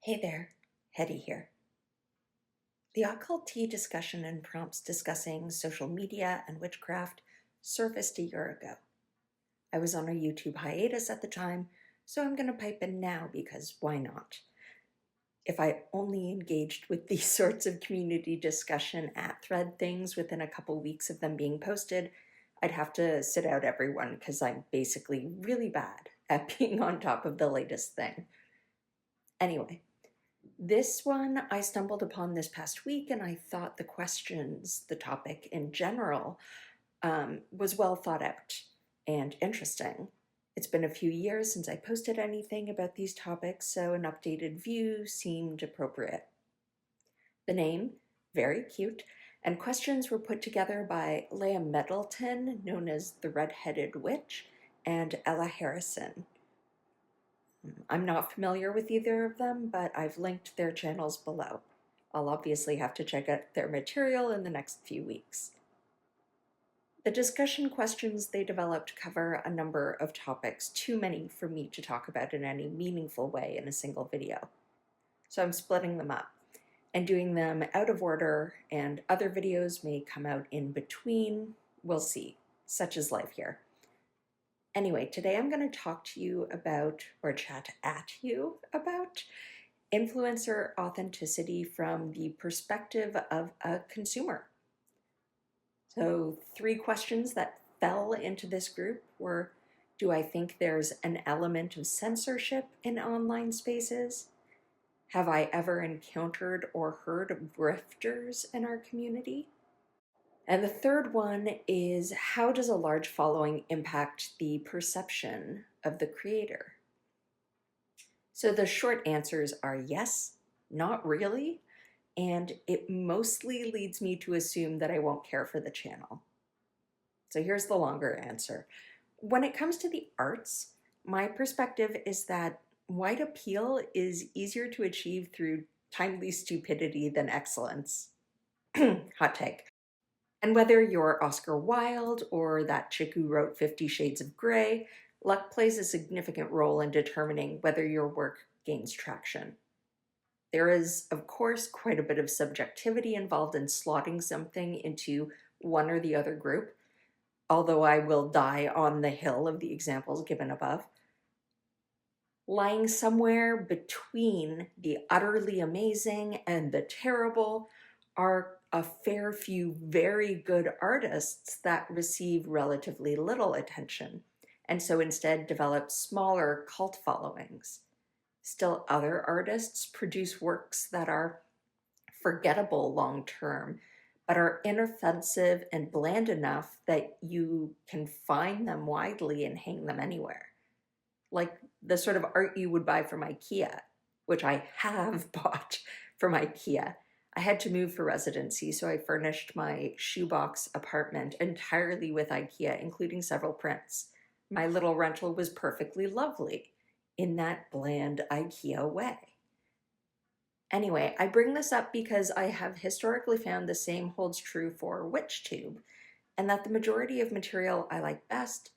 Hey there, Hetty here. The OcculTea discussion and prompts discussing social media and witchcraft surfaced a year ago. I was on a YouTube hiatus at the time, so I'm going to pipe in now because why not? If I only engaged with these sorts of community discussion at thread things within a couple weeks of them being posted, I'd have to sit out everyone because I'm basically really bad at being on top of the latest thing. Anyway. This one I stumbled upon this past week, and I thought the questions, the topic in general, was well thought out and interesting. It's been a few years since I posted anything about these topics, so an updated view seemed appropriate. The name, very cute, and questions were put together by Leah Middleton, known as the Red-Headed Witch, and Ella Harrison. I'm not familiar with either of them, but I've linked their channels below. I'll obviously have to check out their material in the next few weeks. The discussion questions they developed cover a number of topics, too many for me to talk about in any meaningful way in a single video. So I'm splitting them up and doing them out of order, and other videos may come out in between. We'll see. Such is life here. Anyway, today I'm going to talk to you about, or chat at you about, influencer authenticity from the perspective of a consumer. So 3 questions that fell into this group were, do I think there's an element of censorship in online spaces? Have I ever encountered or heard of grifters in our community? And the third one is, how does a large following impact the perception of the creator? So the short answers are yes, not really, and it mostly leads me to assume that I won't care for the channel. So here's the longer answer. When it comes to the arts, my perspective is that wide appeal is easier to achieve through timely stupidity than excellence. Hot take. And whether you're Oscar Wilde or that chick who wrote 50 Shades of Grey, luck plays a significant role in determining whether your work gains traction. There is, of course, quite a bit of subjectivity involved in slotting something into one or the other group, although I will die on the hill of the examples given above. Lying somewhere between the utterly amazing and the terrible are a fair few very good artists that receive relatively little attention, and so instead develop smaller cult followings. Still, other artists produce works that are forgettable long-term, but are inoffensive and bland enough that you can find them widely and hang them anywhere. Like the sort of art you would buy from IKEA, which I have bought from IKEA. I had to move for residency, so I furnished my shoebox apartment entirely with IKEA, including several prints. My little rental was perfectly lovely in that bland IKEA way. Anyway, I bring this up because I have historically found the same holds true for WitchTube, and that the majority of material I like best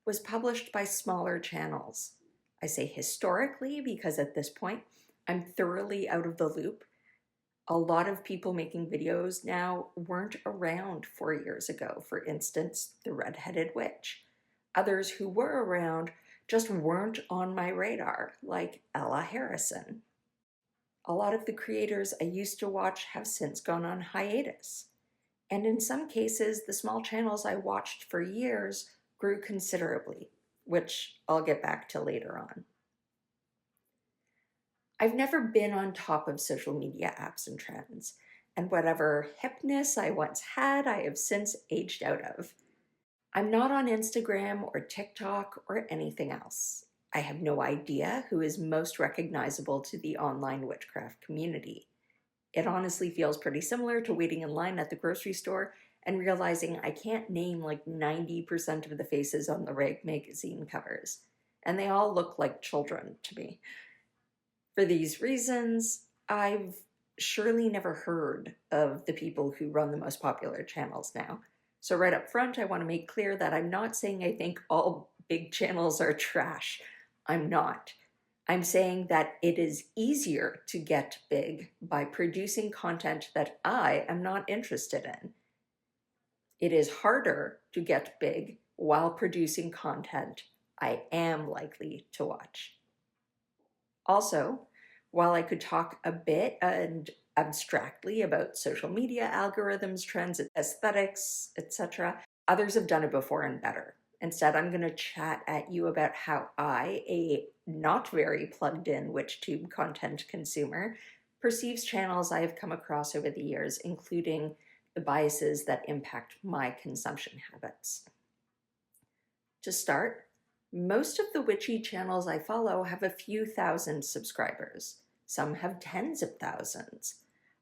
was published by smaller channels. I say historically because at this point, I'm thoroughly out of the loop. A lot of people making videos now weren't around 4 years ago. For instance, the Red-Headed Witch. Others who were around just weren't on my radar, like Ella Harrison. A lot of the creators I used to watch have since gone on hiatus. And in some cases, the small channels I watched for years grew considerably, which I'll get back to later on. I've never been on top of social media apps and trends, and whatever hipness I once had, I have since aged out of. I'm not on Instagram or TikTok or anything else. I have no idea who is most recognizable to the online witchcraft community. It honestly feels pretty similar to waiting in line at the grocery store and realizing I can't name like 90% of the faces on the Rag magazine covers, and they all look like children to me. For these reasons, I've surely never heard of the people who run the most popular channels now. So right up front, I want to make clear that I'm not saying I think all big channels are trash. I'm not. I'm saying that it is easier to get big by producing content that I am not interested in. It is harder to get big while producing content I am likely to watch. Also, while I could talk a bit and abstractly about social media algorithms, trends, aesthetics, etc., others have done it before and better. Instead, I'm going to chat at you about how I, a not very plugged in WitchTube content consumer, perceives channels I have come across over the years, including the biases that impact my consumption habits. To start, most of the witchy channels I follow have a few thousand subscribers. Some have tens of thousands.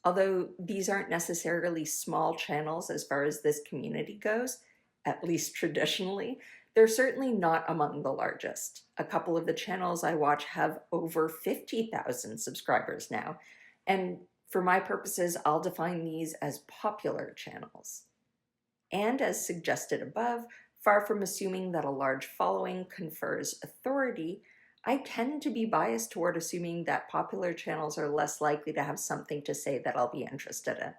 Although these aren't necessarily small channels as far as this community goes, at least traditionally, they're certainly not among the largest. A couple of the channels I watch have over 50,000 subscribers now, and for my purposes, I'll define these as popular channels. And as suggested above, far from assuming that a large following confers authority, I tend to be biased toward assuming that popular channels are less likely to have something to say that I'll be interested in.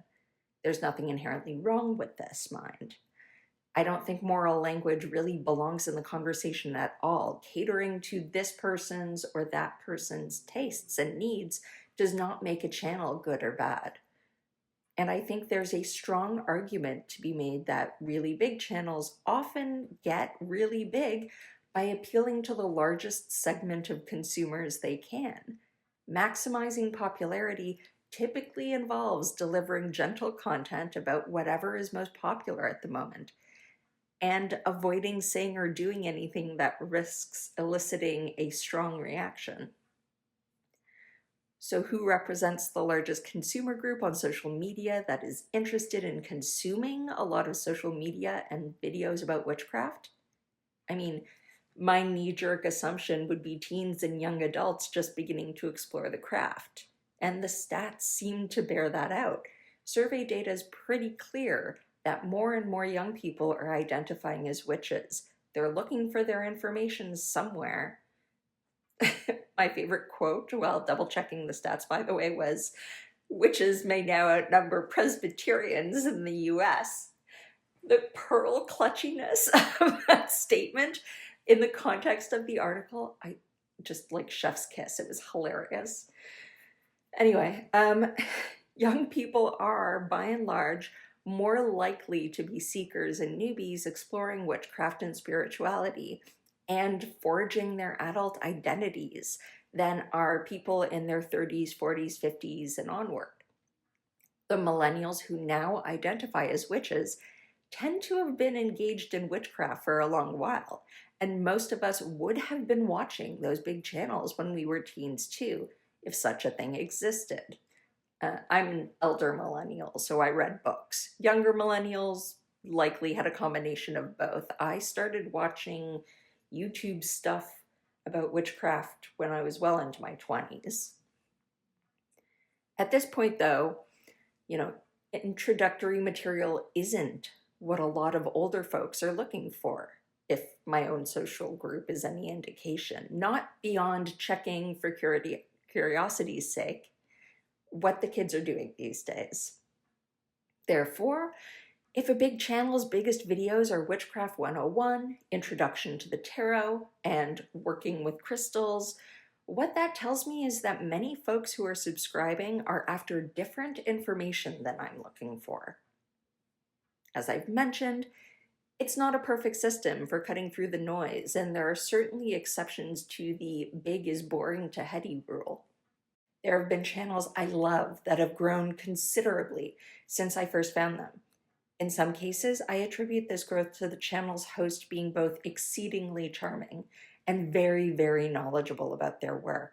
There's nothing inherently wrong with this, mind. I don't think moral language really belongs in the conversation at all. Catering to this person's or that person's tastes and needs does not make a channel good or bad. And I think there's a strong argument to be made that really big channels often get really big by appealing to the largest segment of consumers they can. Maximizing popularity typically involves delivering gentle content about whatever is most popular at the moment, and avoiding saying or doing anything that risks eliciting a strong reaction. So who represents the largest consumer group on social media that is interested in consuming a lot of social media and videos about witchcraft? I mean, my knee-jerk assumption would be teens and young adults just beginning to explore the craft. And the stats seem to bear that out. Survey data is pretty clear that more and more young people are identifying as witches. They're looking for their information somewhere. My favorite quote, while double-checking the stats, by the way, was, "Witches may now outnumber Presbyterians in the US." The pearl clutchiness of that statement in the context of the article, I just like chef's kiss. It was hilarious. Anyway, young people are, by and large, more likely to be seekers and newbies exploring witchcraft and spirituality and forging their adult identities than are people in their 30s, 40s, 50s, and onward. The millennials who now identify as witches tend to have been engaged in witchcraft for a long while, and most of us would have been watching those big channels when we were teens too, if such a thing existed. I'm an elder millennial, so I read books. Younger millennials likely had a combination of both. I started watching YouTube stuff about witchcraft when I was well into my 20s. At this point, though, introductory material isn't what a lot of older folks are looking for, if my own social group is any indication. Not beyond checking for curiosity's sake what the kids are doing these days. Therefore, if a big channel's biggest videos are Witchcraft 101, Introduction to the Tarot, and Working with Crystals, what that tells me is that many folks who are subscribing are after different information than I'm looking for. As I've mentioned, it's not a perfect system for cutting through the noise, and there are certainly exceptions to the big is boring to heady rule. There have been channels I love that have grown considerably since I first found them. In some cases, I attribute this growth to the channel's host being both exceedingly charming and very, very knowledgeable about their work.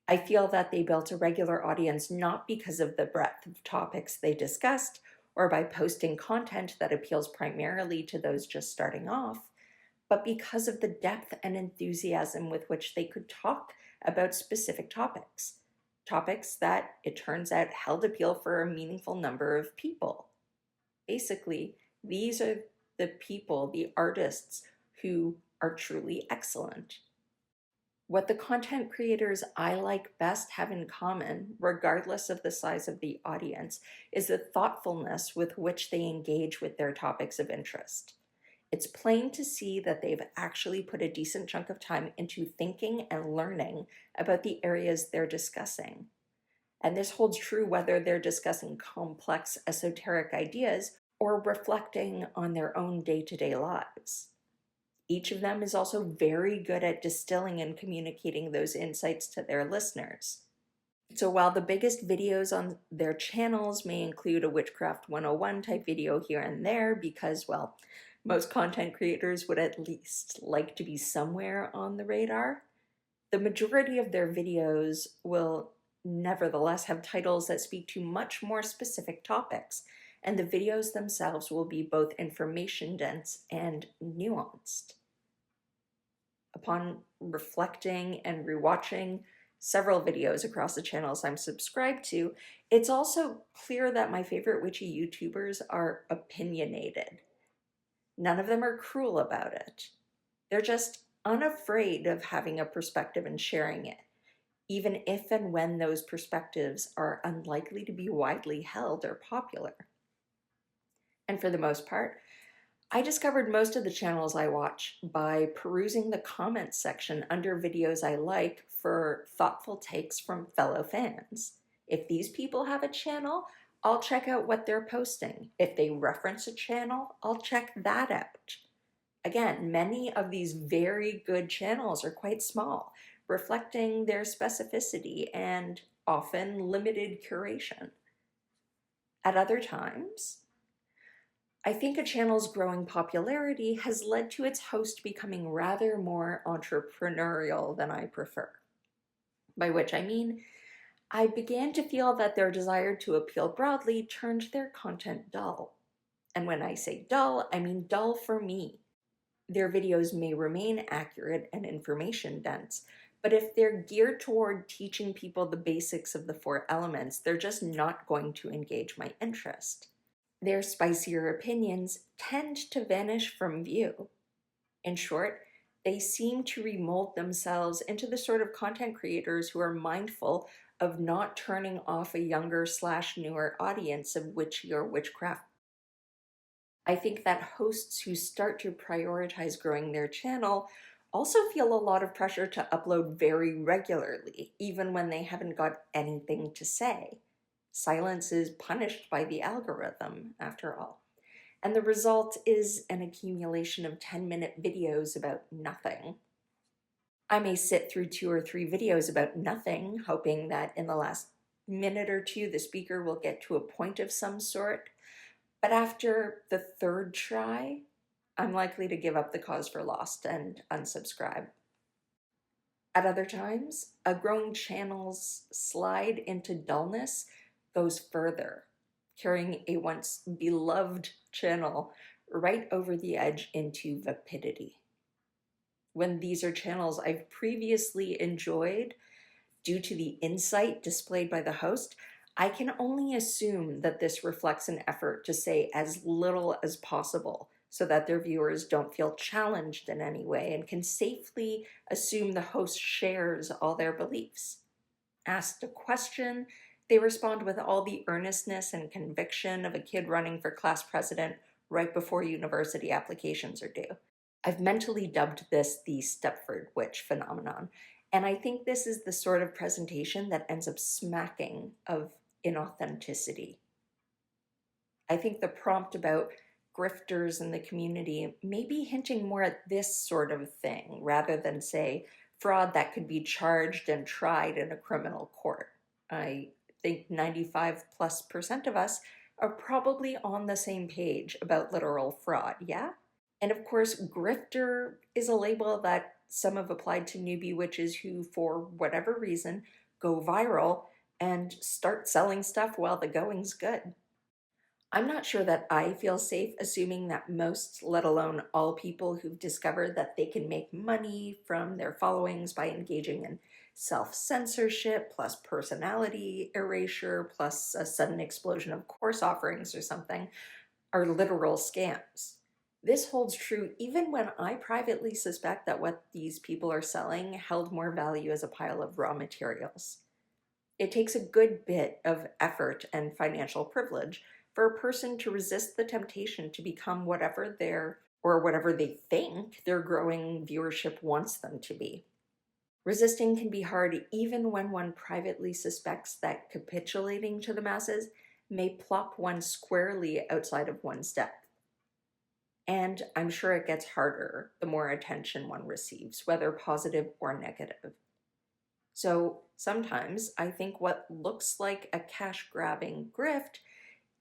I feel that they built a regular audience not because of the breadth of topics they discussed or by posting content that appeals primarily to those just starting off, but because of the depth and enthusiasm with which they could talk about specific topics. Topics that, it turns out, held appeal for a meaningful number of people. Basically, these are the people, the artists, who are truly excellent. What the content creators I like best have in common, regardless of the size of the audience, is the thoughtfulness with which they engage with their topics of interest. It's plain to see that they've actually put a decent chunk of time into thinking and learning about the areas they're discussing. And this holds true whether they're discussing complex esoteric ideas or reflecting on their own day-to-day lives. Each of them is also very good at distilling and communicating those insights to their listeners. So while the biggest videos on their channels may include a Witchcraft 101 type video here and there because, well, most content creators would at least like to be somewhere on the radar, the majority of their videos will nevertheless have titles that speak to much more specific topics, and the videos themselves will be both information dense and nuanced. Upon reflecting and rewatching several videos across the channels I'm subscribed to, it's also clear that my favorite witchy YouTubers are opinionated. None of them are cruel about it. They're just unafraid of having a perspective and sharing it, even if and when those perspectives are unlikely to be widely held or popular. And for the most part, I discovered most of the channels I watch by perusing the comments section under videos I like for thoughtful takes from fellow fans. If these people have a channel, I'll check out what they're posting. If they reference a channel, I'll check that out. Again, many of these very good channels are quite small, reflecting their specificity and often limited curation. At other times, I think a channel's growing popularity has led to its host becoming rather more entrepreneurial than I prefer. By which I mean, I began to feel that their desire to appeal broadly turned their content dull. And when I say dull, I mean dull for me. Their videos may remain accurate and information dense, but if they're geared toward teaching people the basics of the four elements, they're just not going to engage my interest. Their spicier opinions tend to vanish from view. In short, they seem to remold themselves into the sort of content creators who are mindful of not turning off a younger/newer audience of witchy or witchcraft. I think that hosts who start to prioritize growing their channel also feel a lot of pressure to upload very regularly, even when they haven't got anything to say. Silence is punished by the algorithm, after all. And the result is an accumulation of 10-minute videos about nothing. I may sit through 2 or 3 videos about nothing, hoping that in the last minute or two the speaker will get to a point of some sort. But after the third try, I'm likely to give up the cause for lost and unsubscribe. At other times, a growing channel's slide into dullness goes further, carrying a once beloved channel right over the edge into vapidity. When these are channels I've previously enjoyed due to the insight displayed by the host, I can only assume that this reflects an effort to say as little as possible so that their viewers don't feel challenged in any way and can safely assume the host shares all their beliefs. Asked a question, they respond with all the earnestness and conviction of a kid running for class president right before university applications are due. I've mentally dubbed this the Stepford witch phenomenon, and I think this is the sort of presentation that ends up smacking of inauthenticity. I think the prompt about grifters in the community may be hinting more at this sort of thing rather than, say, fraud that could be charged and tried in a criminal court. I think 95+% of us are probably on the same page about literal fraud, yeah? And of course, grifter is a label that some have applied to newbie witches who, for whatever reason, go viral and start selling stuff while the going's good. I'm not sure that I feel safe assuming that most, let alone all people who've discovered that they can make money from their followings by engaging in self-censorship plus personality erasure plus a sudden explosion of course offerings or something are literal scams. This holds true even when I privately suspect that what these people are selling held more value as a pile of raw materials. It takes a good bit of effort and financial privilege for a person to resist the temptation to become whatever whatever they think their growing viewership wants them to be. Resisting can be hard even when one privately suspects that capitulating to the masses may plop one squarely outside of one's depth. And I'm sure it gets harder the more attention one receives, whether positive or negative. So sometimes I think what looks like a cash-grabbing grift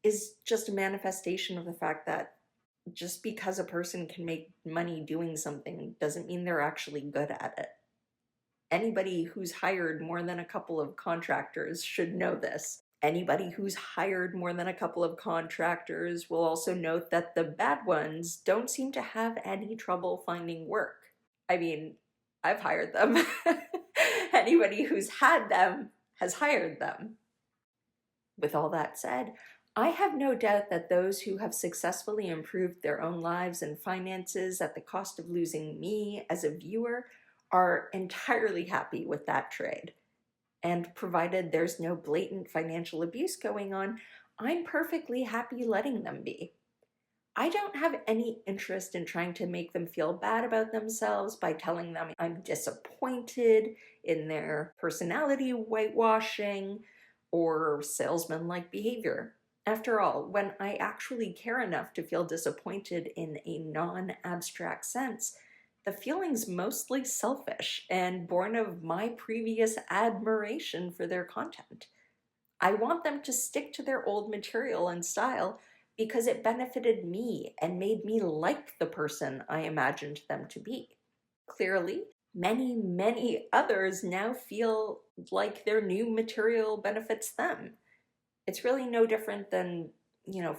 is just a manifestation of the fact that just because a person can make money doing something doesn't mean they're actually good at it. Anybody who's hired more than a couple of contractors should know this. Anybody who's hired more than a couple of contractors will also note that the bad ones don't seem to have any trouble finding work. I mean, I've hired them. Anybody who's had them has hired them. With all that said, I have no doubt that those who have successfully improved their own lives and finances at the cost of losing me as a viewer are entirely happy with that trade. And provided there's no blatant financial abuse going on, I'm perfectly happy letting them be. I don't have any interest in trying to make them feel bad about themselves by telling them I'm disappointed in their personality whitewashing or salesman-like behavior. After all, when I actually care enough to feel disappointed in a non-abstract sense, the feeling's mostly selfish and born of my previous admiration for their content. I want them to stick to their old material and style because it benefited me and made me like the person I imagined them to be. Clearly, many, many others now feel like their new material benefits them. It's really no different than,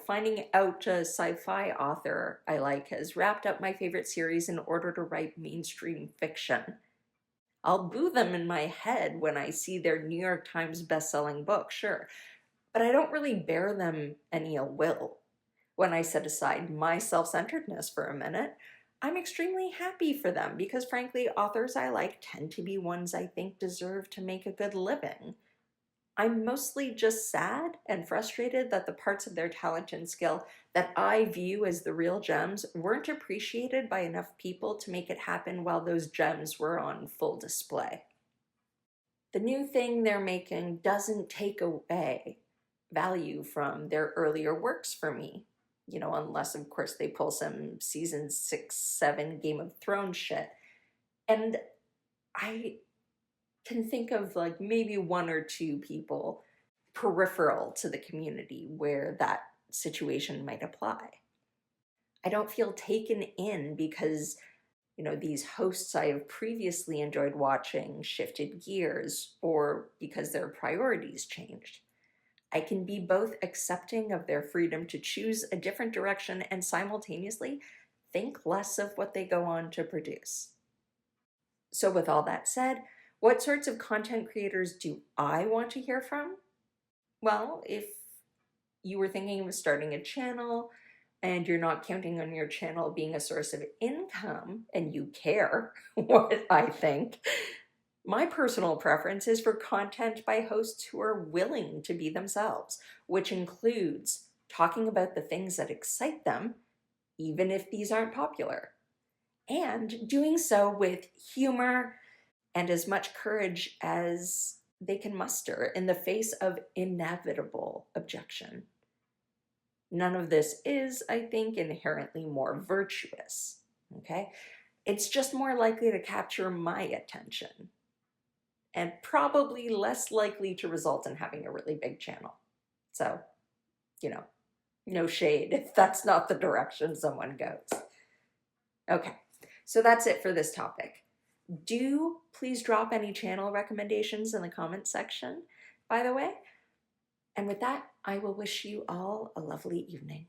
finding out a sci-fi author I like has wrapped up my favorite series in order to write mainstream fiction. I'll boo them in my head when I see their New York Times best-selling book, sure, but I don't really bear them any ill will. When I set aside my self-centeredness for a minute, I'm extremely happy for them because frankly, authors I like tend to be ones I think deserve to make a good living. I'm mostly just sad and frustrated that the parts of their talent and skill that I view as the real gems weren't appreciated by enough people to make it happen while those gems were on full display. The new thing they're making doesn't take away value from their earlier works for me. Unless of course they pull some season 6, 7 Game of Thrones shit. And I can think of like maybe one or two people peripheral to the community where that situation might apply. I don't feel taken in because, these hosts I have previously enjoyed watching shifted gears or because their priorities changed. I can be both accepting of their freedom to choose a different direction and simultaneously think less of what they go on to produce. So with all that said, what sorts of content creators do I want to hear from? Well, if you were thinking of starting a channel and you're not counting on your channel being a source of income and you care what I think, my personal preference is for content by hosts who are willing to be themselves, which includes talking about the things that excite them, even if these aren't popular, and doing so with humor and as much courage as they can muster in the face of inevitable objection. None of this is, I think, inherently more virtuous, okay? It's just more likely to capture my attention and probably less likely to result in having a really big channel. So, no shade if that's not the direction someone goes. Okay, so that's it for this topic. Do please drop any channel recommendations in the comments section, by the way. And with that, I will wish you all a lovely evening.